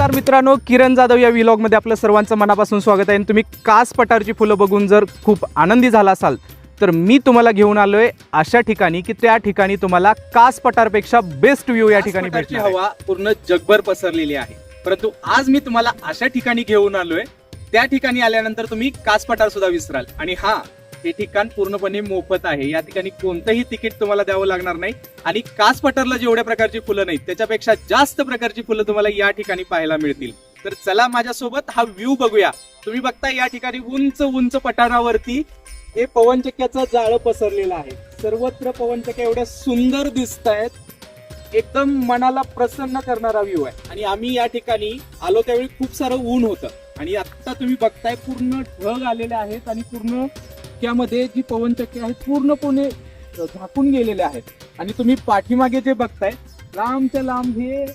नमस्कार मित्रांनो, किरण जाधव या व्लॉगमध्ये आपलं सर्वांचं मनापासून स्वागत आहे। तुम्ही कास पठारची फुलं बघून जर खूप आनंदी झाला असाल तर मी तुम्हाला घेऊन आलोय अशा ठिकाणी की त्या ठिकाणी तुम्हाला कास पठारपेक्षा बेस्ट व्ह्यू या ठिकाणी भेटणार आहे। हवा पूर्ण जगभर पसरलेली आहे, परंतु आज मी तुम्हाला अशा ठिकाणी घेऊन आलोय त्या ठिकाणी आल्यानंतर तुम्ही कास पठार सुद्धा विसराल। आणि हे ठिकाण पूर्णपणे मोफत आहे। या ठिकाणी कोणतंही तिकीट तुम्हाला द्यावं लागणार नाही आणि कास पठारला जेवढ्या प्रकारची फुलं नाहीत त्याच्यापेक्षा जास्त प्रकारची फुलं तुम्हाला या ठिकाणी पाहायला मिळतील। तर चला माझ्यासोबत हा व्ह्यू बघूया। तुम्ही बघता या ठिकाणी उंच उंच पठारावरती हे पवनचक्क्याचं जाळं पसरलेलं आहे। सर्वत्र पवनचक्क्या एवढ्या सुंदर दिसत आहेत, एकदम मनाला प्रसन्न करणारा व्ह्यू आहे। आणि आम्ही या ठिकाणी आलो त्यावेळी खूप सारं ऊन होतं आणि आता तुम्ही बघताय पूर्ण ढग आलेले आहेत आणि पूर्ण त्यामध्ये जी पवनचक्की आहेत पूर्णपणे झाकून गेलेले आहेत। आणि तुम्ही पाठीमागे जे बघताय लांबच्या लांब हे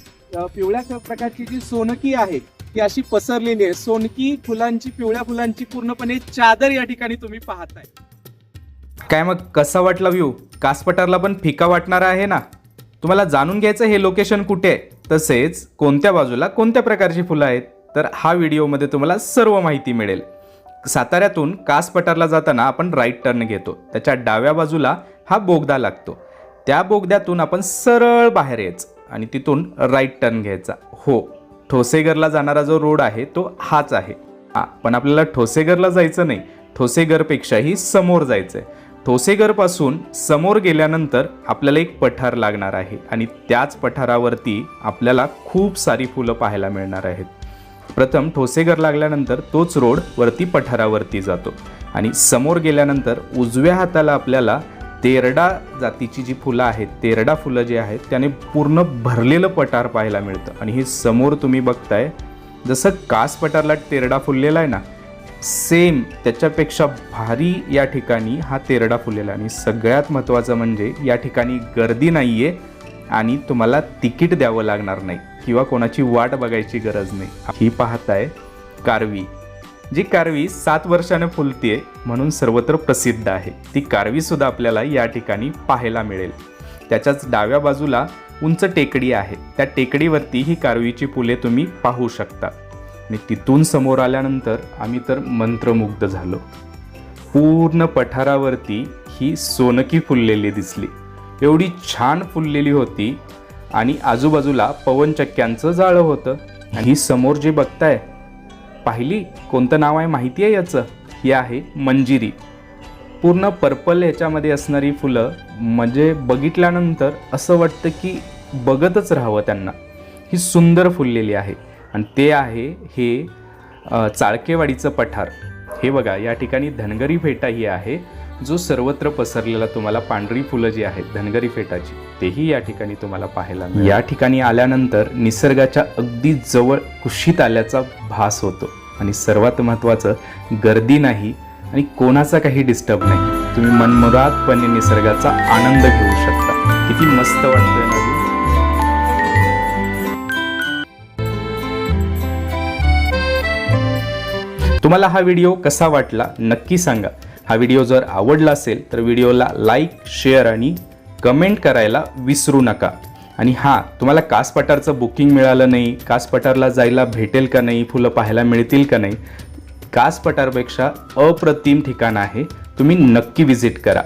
पिवळ्या प्रकारची जी सोनकी आहे ती अशी पसरलेली आहे। सोनकी फुलांची, पिवळ्या फुलांची पूर्णपणे चादर या ठिकाणी तुम्ही पाहताय। काय मग कसा वाटला व्ह्यू? कास पठारला पण फिका वाटणार आहे ना? तुम्हाला जाणून घ्यायचं हे लोकेशन कुठे आहे, तसेच कोणत्या बाजूला कोणत्या प्रकारची फुलं आहेत, तर हा व्हिडिओमध्ये तुम्हाला सर्व माहिती मिळेल। साताऱ्यातून कास पठारला जाताना आपण राईट टर्न घेतो, त्याच्या डाव्या बाजूला हा बोगदा लागतो। त्या बोगद्यातून आपण सरळ बाहेर यायचं आणि तिथून राईट टर्न घ्यायचा। हो, ठोसेघरला जाणारा जो रोड आहे तो हाच आहे। पण आपल्याला ठोसेघरला जायचं नाही, ठोसेघरपेक्षाही समोर जायचं आहे। ठोसेघरपासून समोर गेल्यानंतर आपल्याला एक पठार लागणार आहे आणि त्याच पठारावरती आपल्याला खूप सारी फुलं पाहायला मिळणार आहेत। प्रथम ठोसेघर लागल्यानंतर तोच रोड वरती पठारावरती जातो आणि समोर गेल्यानंतर उजव्या हाताला आपल्याला तेरडा जातीची जी फुलं आहेत, तेरडा फुलं जे आहेत त्याने पूर्ण भरलेलं पठार पाहायला मिळतं। आणि हे समोर तुम्ही बघताय जसं कास पठारला तेरडा फुललेला आहे ना, सेम त्याच्यापेक्षा भारी या ठिकाणी हा तेरडा फुललेला। आणि सगळ्यात महत्त्वाचं म्हणजे या ठिकाणी गर्दी नाही आहे आणि तुम्हाला तिकीट द्यावं लागणार नाही किंवा कोणाची वाट बघायची गरज नाही। ही पाहताय कारवी, जी कारवी 7 वर्षाने फुलते म्हणून सर्वत्र प्रसिद्ध आहे। ती कारवी सुद्धा आपल्याला या ठिकाणी पाहायला मिळेल। त्याच्याच डाव्या बाजूला उंच टेकडी आहे, त्या टेकडीवरती ही कारवीची फुले तुम्ही पाहू शकता। आणि तिथून समोर आल्यानंतर आम्ही तर मंत्रमुग्ध झालो। पूर्ण पठारावरती ही सोनकी फुललेली दिसली, एवढी छान फुललेली होती आणि आजूबाजूला पवनचक्क्यांचं जाळं होतं। आणि ही समोर जे बघताय पाहिली, कोणतं नाव आहे माहिती आहे याचं? हे आहे मंजिरी। पूर्ण पर्पल ह्याच्यामध्ये असणारी फुलं म्हणजे बघितल्यानंतर असं वाटतं की बघतच राहावं त्यांना। ही सुंदर फुललेली आहे आणि ते आहे हे चाळकेवाडीचं पठार। हे बघा या ठिकाणी धनगरी फेटा ही आहे, जो सर्वत्र पसरलेला तुम्हाला पांढरी फुलं जी आहेत धनगरी फेटाची तेही या ठिकाणी तुम्हाला पाहायला मिळेल। या ठिकाणी आल्यानंतर निसर्गाच्या अगदी जवळ कुशीत आल्याचा भास होतो आणि सर्वात महत्त्वाचं गर्दी नाही आणि कोणाचा काही डिस्टर्ब नाही। तुम्ही मनमुरादपणे निसर्गाचा आनंद घेऊ शकता। किती मस्त वाटतंय ना? तुम्हाला हा व्हिडिओ कसा वाटला नक्की सांगा। हा व्हिडिओ जर आवडला असेल तर व्हिडिओला लाईक, शेअर आणि कमेंट करायला विसरू नका। आणि तुम्हाला कास पठारचं बुकिंग मिळालं नाही, कास पठारला जायला भेटेल का नाही, फुलं पाहायला मिळतील का नाही, कास पठारपेक्षा अप्रतिम ठिकाण आहे, तुम्ही नक्की व्हिजिट करा।